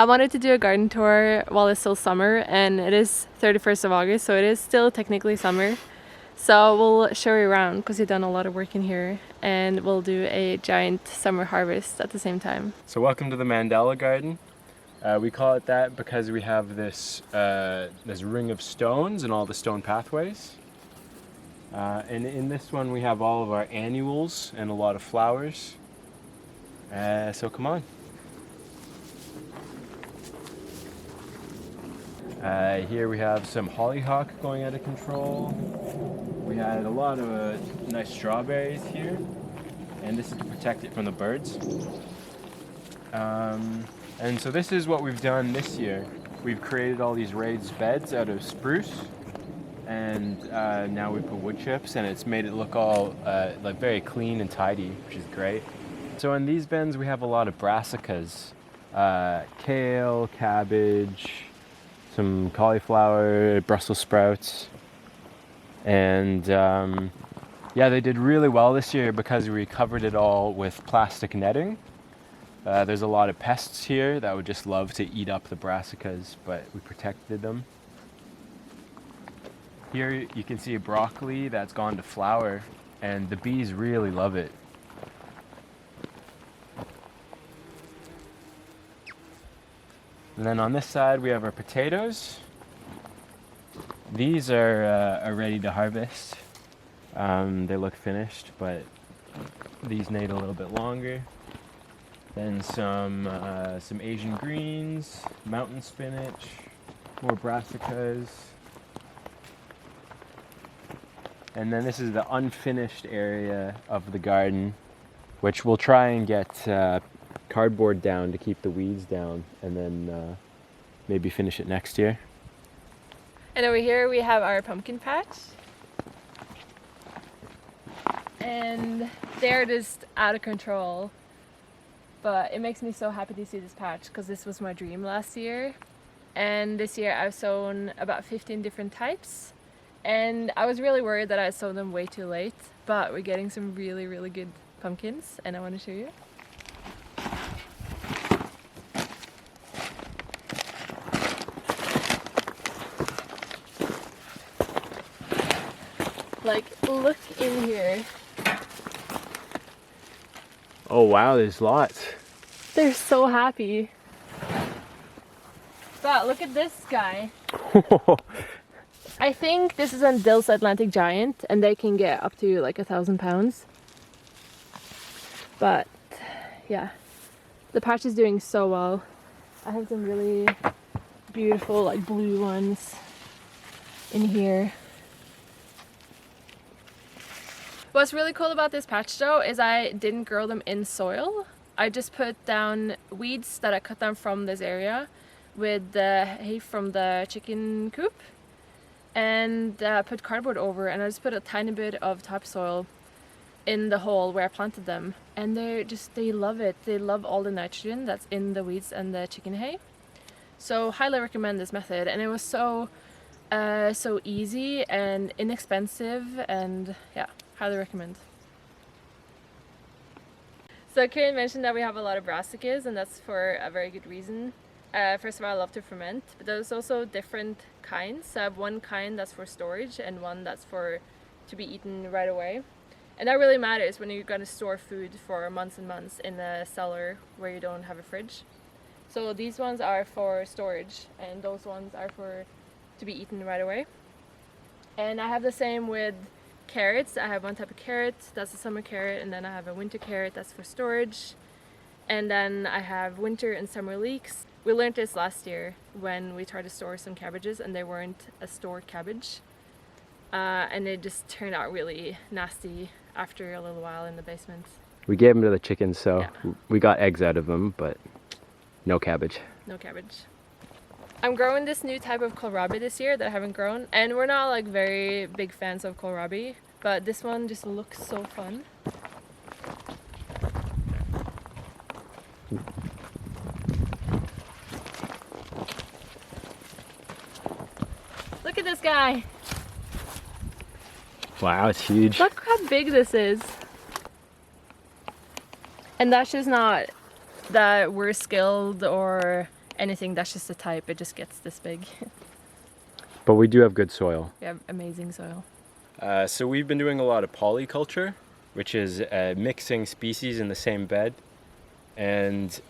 I wanted to do a garden tour while it's still summer, and it is 31st of August, so it is still technically summer. So we'll show you around because we've done a lot of work in here, and we'll do a giant summer harvest at the same time. So welcome to the Mandela Garden. We call it that because we have this ring of stones and all the stone pathways. And in this one we have all of our annuals and a lot of flowers. So come on. Here we have some hollyhock going out of control. We had a lot of nice strawberries here, and this is to protect it from the birds. And so this is what we've done this year. We've created all these raised beds out of spruce, and now we put wood chips, and it's made it look all like very clean and tidy, which is great. So in these bins we have a lot of brassicas, kale, cabbage, some cauliflower, Brussels sprouts, and yeah, they did really well this year because we covered it all with plastic netting. There's a lot of pests here that would just love to eat up the brassicas, but we protected them. Here you can see a broccoli that's gone to flower, and the bees really love it. And then on this side we have our potatoes. These are ready to harvest. They look finished, but these need a little bit longer. Then some Asian greens, mountain spinach, more brassicas. And then this is the unfinished area of the garden, which we'll try and get cardboard down to keep the weeds down, and then maybe finish it next year. And over here we have our pumpkin patch. And they're just out of control. But it makes me so happy to see this patch because this was my dream last year. And this year I've sown about 15 different types. And I was really worried that I sowed them way too late, but we're getting some really, really good pumpkins, and I want to show you. Like, look in here. Oh wow, there's lots. They're so happy. But look at this guy. I think this is a Dill's Atlantic Giant, and they can get up to like 1,000 pounds. But yeah, the patch is doing so well. I have some really beautiful like blue ones in here. What's really cool about this patch though is I didn't grow them in soil. I just put down weeds that I cut down from this area with the hay from the chicken coop, and put cardboard over, and I just put a tiny bit of topsoil in the hole where I planted them, and they love it. They love all the nitrogen that's in the weeds and the chicken hay. So highly recommend this method, and it was so easy and inexpensive, and yeah, highly recommend. So Kieran mentioned that we have a lot of brassicas, and that's for a very good reason. First of all, I love to ferment, but there's also different kinds. I have one kind that's for storage and one that's to be eaten right away. And that really matters when you're going to store food for months and months in a cellar where you don't have a fridge. So these ones are for storage, and those ones are to be eaten right away. And I have the same with carrots. I have one type of carrot, that's a summer carrot, and then I have a winter carrot that's for storage. And then I have winter and summer leeks. We learned this last year when we tried to store some cabbages, and they weren't a stored cabbage. And it just turned out really nasty after a little while in the basement. We gave them to the chickens, so yeah. We got eggs out of them, but no cabbage. No cabbage. I'm growing this new type of kohlrabi this year that I haven't grown, and we're not like very big fans of kohlrabi, but this one just looks so fun. Look at this guy. Wow, it's huge. Look how big this is. And that's just not that we're skilled or anything that's just a type, it just gets this big. But we do have good soil. We have amazing soil. So we've been doing a lot of polyculture, which is mixing species in the same bed. And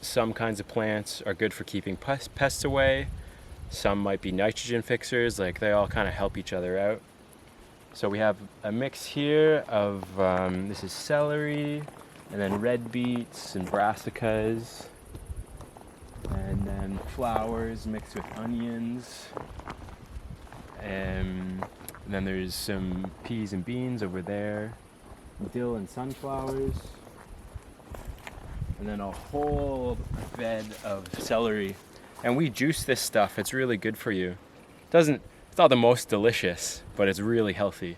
some kinds of plants are good for keeping pests away. Some might be nitrogen fixers, like they all kind of help each other out. So we have a mix here of, this is celery, and then red beets and brassicas, and then flowers mixed with onions. And then there's some peas and beans over there, dill and sunflowers, and then a whole bed of celery. And we juice this stuff. It's really good for you. It's not the most delicious, but it's really healthy.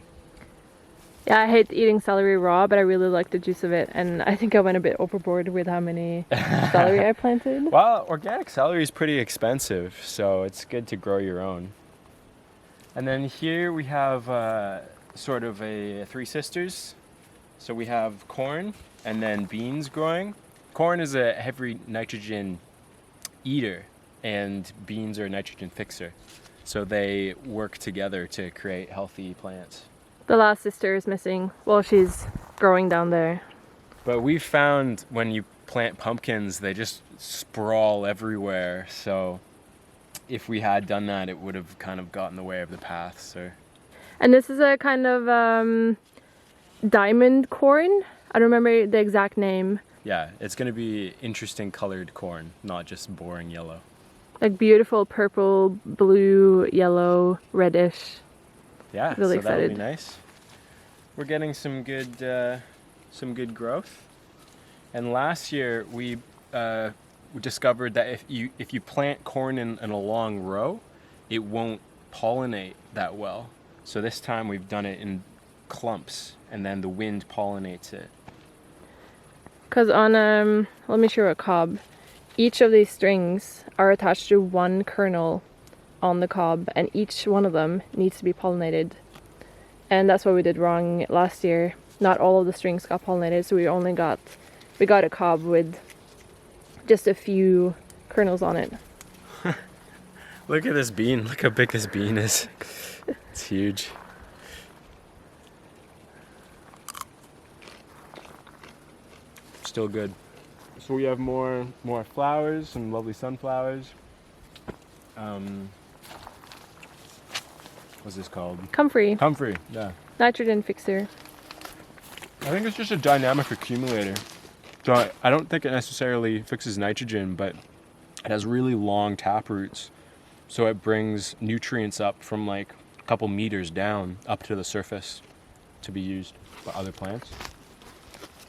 Yeah, I hate eating celery raw, but I really like the juice of it. And I think I went a bit overboard with how many celery I planted. Well, organic celery is pretty expensive, so it's good to grow your own. And then here we have sort of a three sisters. So we have corn and then beans growing. Corn is a heavy nitrogen eater, and beans are a nitrogen fixer. So they work together to create healthy plants. The last sister is missing. Well, she's growing down there. But we've found when you plant pumpkins, they just sprawl everywhere. So if we had done that, it would have kind of got in the way of the paths. And this is a kind of diamond corn. I don't remember the exact name. Yeah, it's going to be interesting colored corn, not just boring yellow. Like beautiful purple, blue, yellow, reddish. Yeah, Really so that'll excited. be nice. We're getting some good growth. And last year we discovered that if you plant corn in a long row, it won't pollinate that well. So this time we've done it in clumps, and then the wind pollinates it. Because on, let me show a cob. Each of these strings are attached to one kernel on the cob, and each one of them needs to be pollinated. And that's what we did wrong last year. Not all of the strings got pollinated, so we got a cob with just a few kernels on it. Look at this bean. Look how big this bean is. It's huge. Still good. So we have more flowers, some lovely sunflowers. What's this called? Comfrey. Comfrey, yeah. Nitrogen fixer. I think it's just a dynamic accumulator. So I don't think it necessarily fixes nitrogen, but it has really long tap roots. So it brings nutrients up from like a couple meters down up to the surface to be used by other plants.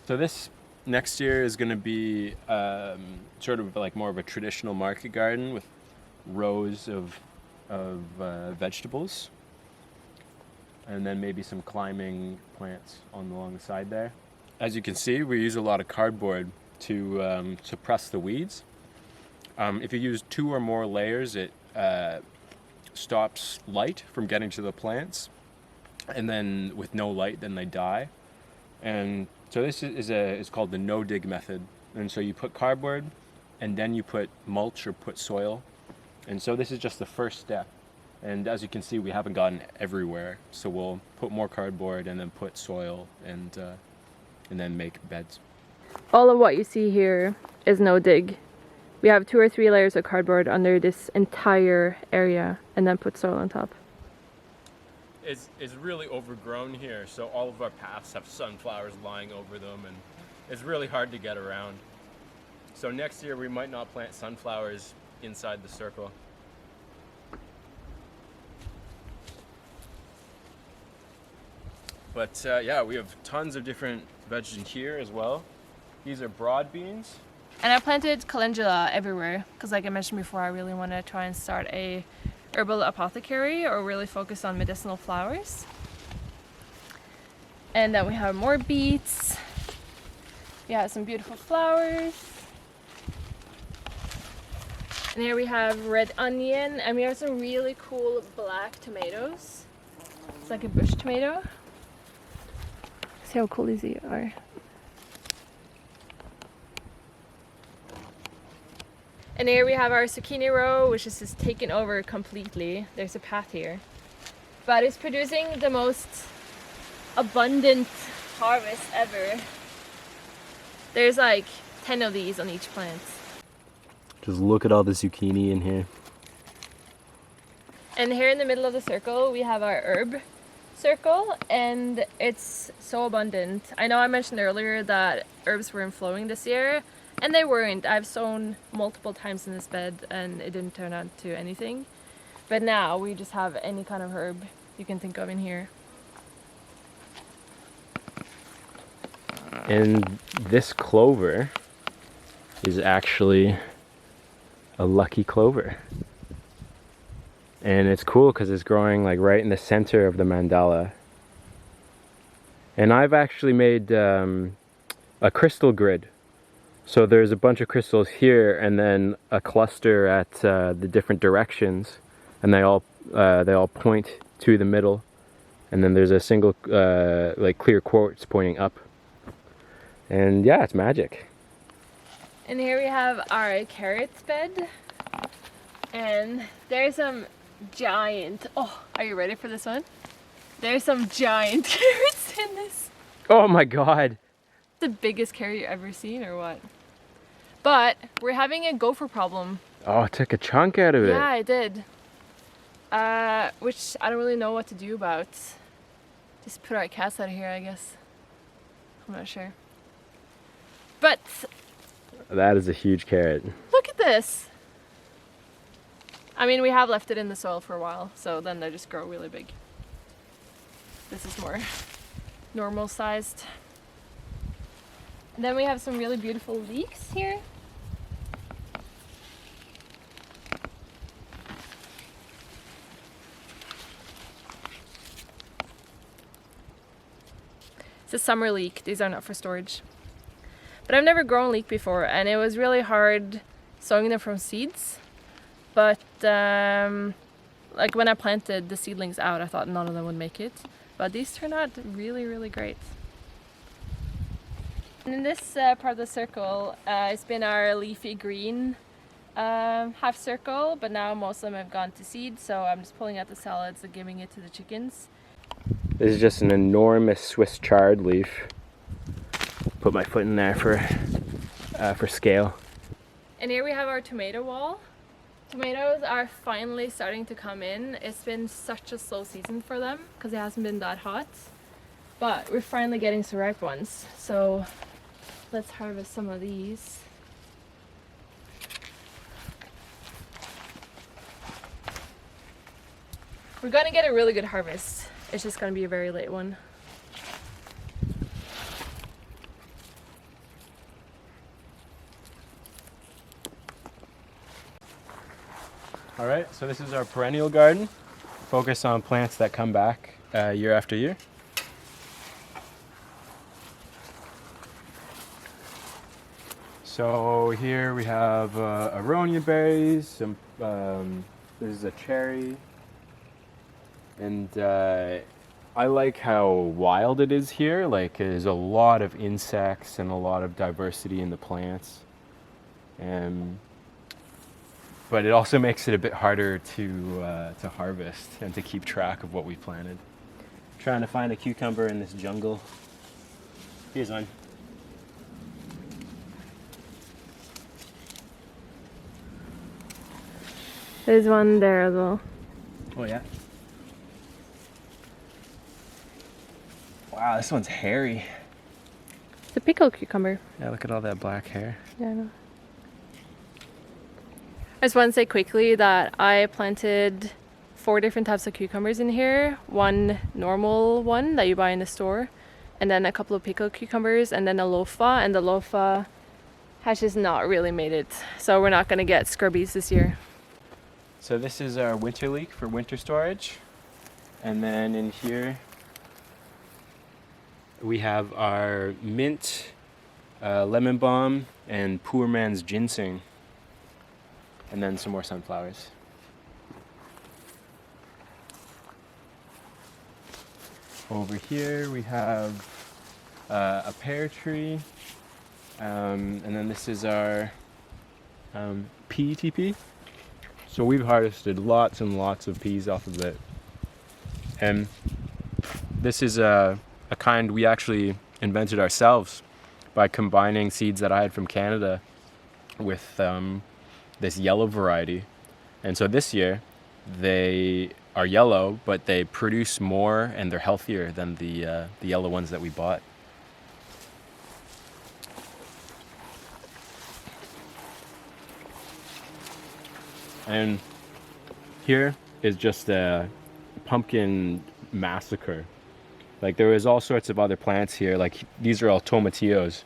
So this next year is going to be sort of like more of a traditional market garden with rows of vegetables, and then maybe some climbing plants along the side there. As you can see, we use a lot of cardboard to suppress the weeds. If you use 2 or more layers, it stops light from getting to the plants, and then with no light, then they die. And so this is called the no-dig method. And so you put cardboard, and then you put mulch or put soil. And so this is just the first step. And as you can see, we haven't gotten everywhere. So we'll put more cardboard and then put soil and then make beds. All of what you see here is no dig. We have 2 or 3 layers of cardboard under this entire area and then put soil on top. It's really overgrown here, so all of our paths have sunflowers lying over them, and it's really hard to get around. So next year we might not plant sunflowers inside the circle. But yeah, we have tons of different veggies here as well. These are broad beans. And I planted calendula everywhere because, like I mentioned before, I really want to try and start a herbal apothecary or really focus on medicinal flowers. And then we have more beets. We have some beautiful flowers. And here we have red onion, and we have some really cool black tomatoes. It's like a bush tomato. See how cool these are. And here we have our zucchini row, which is just taken over completely. There's a path here. But it's producing the most abundant harvest ever. There's like 10 of these on each plant. Just look at all the zucchini in here. And here in the middle of the circle, we have our herb circle, and it's so abundant. I know I mentioned earlier that herbs weren't flowing this year, and they weren't. I've sown multiple times in this bed and it didn't turn out to anything. But now we just have any kind of herb you can think of in here. And this clover is actually a lucky clover. And it's cool because it's growing like right in the center of the mandala. And I've actually made a crystal grid. So there's a bunch of crystals here and then a cluster at the different directions, and they all point to the middle. And then there's a single like clear quartz pointing up. And yeah, it's magic. And here we have our carrots bed, and there's some giant, oh, are you ready for this one? There's some giant carrots in this. Oh my god. The biggest carrot you've ever seen, or what? But we're having a gopher problem. Oh, it took a chunk out of it. Yeah, it did. Which I don't really know what to do about. Just put our cats out of here, I guess. I'm not sure. But that is a huge carrot. look at this. I mean, we have left it in the soil for a while, so then they just grow really big. This is more normal sized. And then we have some really beautiful leeks here. It's a summer leek. These are not for storage. But I've never grown leek before, and it was really hard sowing them from seeds. But like when I planted the seedlings out, I thought none of them would make it. But these turned out really, really great. And in this part of the circle, it's been our leafy green half circle, but now most of them have gone to seed, so I'm just pulling out the salads and giving it to the chickens. This is just an enormous Swiss chard leaf. Put my foot in there for scale. And here we have our tomato wall. Tomatoes are finally starting to come in. It's been such a slow season for them because it hasn't been that hot. But we're finally getting some ripe ones. So let's harvest some of these. We're gonna get a really good harvest. It's just gonna be a very late one. All right, so this is our perennial garden. Focus on plants that come back year after year. So here we have aronia berries, some this is a cherry, and I like how wild it is here. Like there's a lot of insects and a lot of diversity in the plants, but it also makes it a bit harder to harvest and to keep track of what we planted. Trying to find a cucumber in this jungle. Here's one. There's one there as well. Oh yeah. Wow, this one's hairy. It's a pickled cucumber. Yeah, look at all that black hair. Yeah, I know. I just want to say quickly that I planted 4 different types of cucumbers in here. One normal one that you buy in the store, and then a couple of pickled cucumbers, and then a lofa, and the lofa has just not really made it. So we're not going to get scrubbies this year. So this is our winter leek for winter storage. And then in here we have our mint, lemon balm, and poor man's ginseng. And then some more sunflowers. Over here we have a pear tree. And then this is our PETP. So we've harvested lots and lots of peas off of it. And this is a kind we actually invented ourselves by combining seeds that I had from Canada with this yellow variety. And so this year they are yellow, but they produce more and they're healthier than the yellow ones that we bought. And here is just a pumpkin massacre. Like there was all sorts of other plants here, like these are all tomatillos,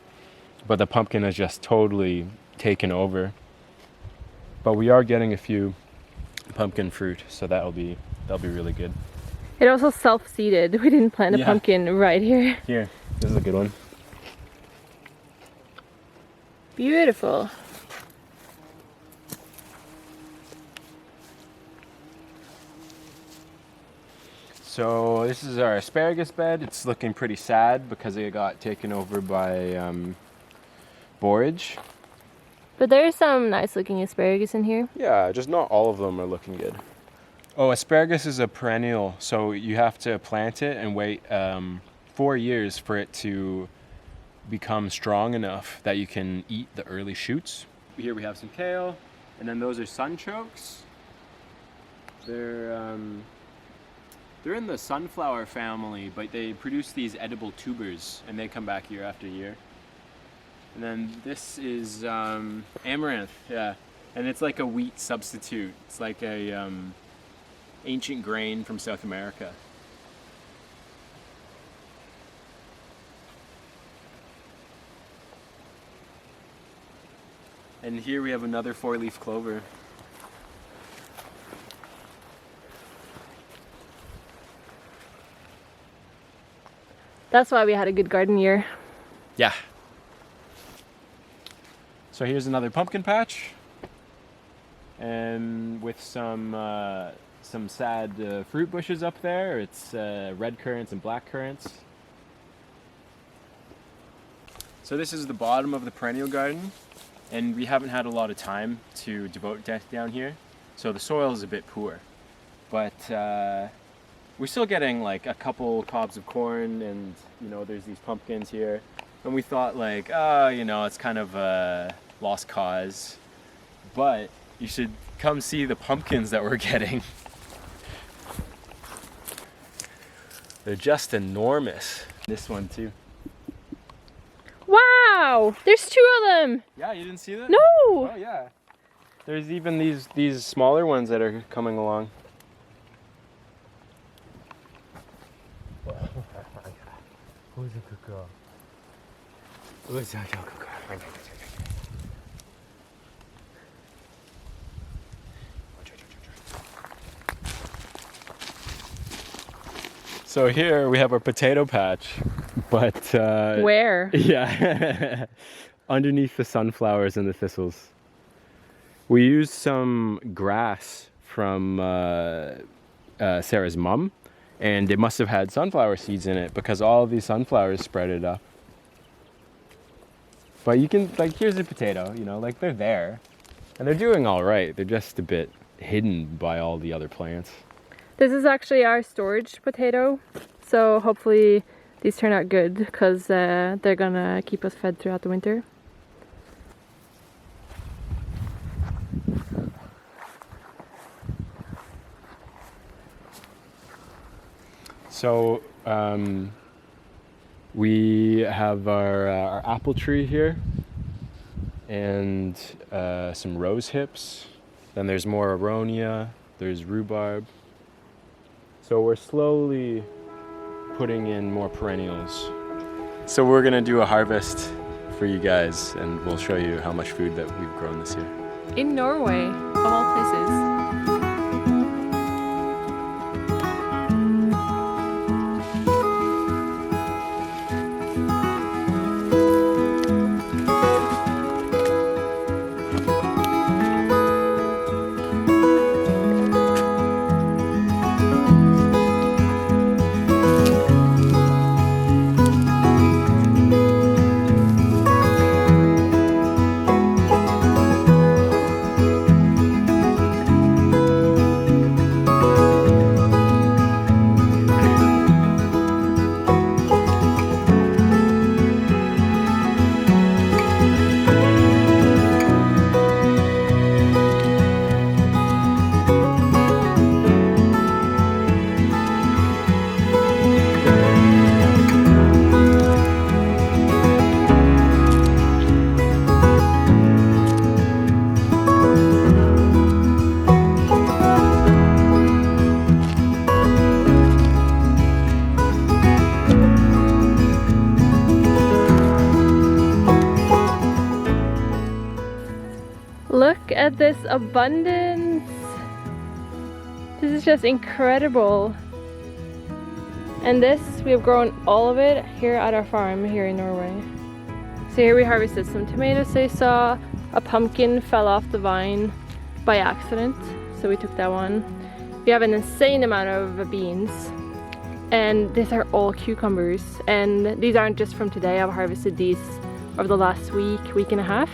but the pumpkin has just totally taken over. But we are getting a few pumpkin fruit, so that'll be really good. It also self-seeded. We didn't plant a pumpkin right here. Here, this is a good one. Beautiful. So this is our asparagus bed. It's looking pretty sad because it got taken over by borage. But there's some nice looking asparagus in here. Yeah, just not all of them are looking good. Oh, asparagus is a perennial, so you have to plant it and wait 4 years for it to become strong enough that you can eat the early shoots. Here we have some kale, and then those are sunchokes. They're in the sunflower family, but they produce these edible tubers, and they come back year after year. And then this is amaranth, yeah, and it's like a wheat substitute. It's like a ancient grain from South America. And here we have another 4-leaf clover. That's why we had a good garden year. Yeah. So here's another pumpkin patch, and with some sad fruit bushes up there. It's red currants and black currants. So this is the bottom of the perennial garden, and we haven't had a lot of time to devote down here, so the soil is a bit poor. But we're still getting like a couple cobs of corn, and you know, there's these pumpkins here. And we thought like, you know, it's kind of a lost cause. But you should come see the pumpkins that we're getting. They're just enormous. This one too. Wow! There's 2 of them! Yeah, you didn't see that? No! Oh yeah. There's even these smaller ones that are coming along. Who's a good girl? Who's a good girl? So here we have our potato patch, but Where? yeah, underneath the sunflowers and the thistles. We used some grass from Sarah's mum, and it must have had sunflower seeds in it because all of these sunflowers spread it up. But you can, like, here's a potato, you know, like they're there, and they're doing all right. They're just a bit hidden by all the other plants. This is actually our storage potato, so hopefully these turn out good because they're gonna keep us fed throughout the winter. So we have our apple tree here, and some rose hips. Then there's more aronia, there's rhubarb. So we're slowly putting in more perennials. So we're gonna do a harvest for you guys, and we'll show you how much food that we've grown this year. In Norway, of all places. abundance. This is just incredible. And this, we have grown all of it here at our farm here in Norway. So here we harvested some tomatoes. So you saw a pumpkin fell off the vine by accident, so we took that one. We have an insane amount of beans, and these are all cucumbers. And these aren't just from today. I've harvested these over the last week and a half,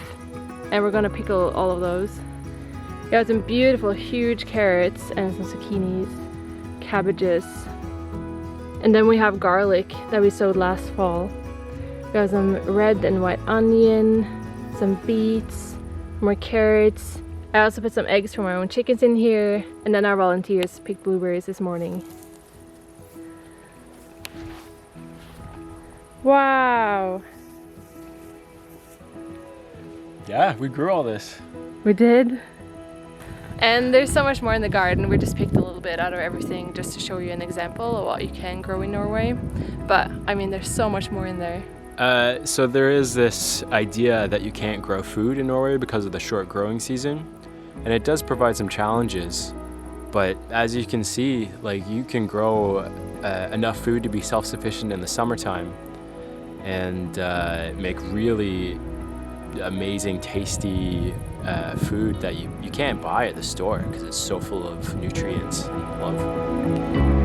and we're gonna pickle all of those. We have some beautiful huge carrots and some zucchinis, cabbages, and then we have garlic that we sowed last fall. We have some red and white onion, some beets, more carrots. I also put some eggs from my own chickens in here, and then our volunteers picked blueberries this morning. Wow! Yeah, we grew all this. We did. And there's so much more in the garden. We just picked a little bit out of everything just to show you an example of what you can grow in Norway. But I mean, there's so much more in there. So there is this idea that you can't grow food in Norway because of the short growing season, and it does provide some challenges. But as you can see, like, you can grow enough food to be self-sufficient in the summertime and make really amazing, tasty food that you can't buy at the store because it's so full of nutrients and love.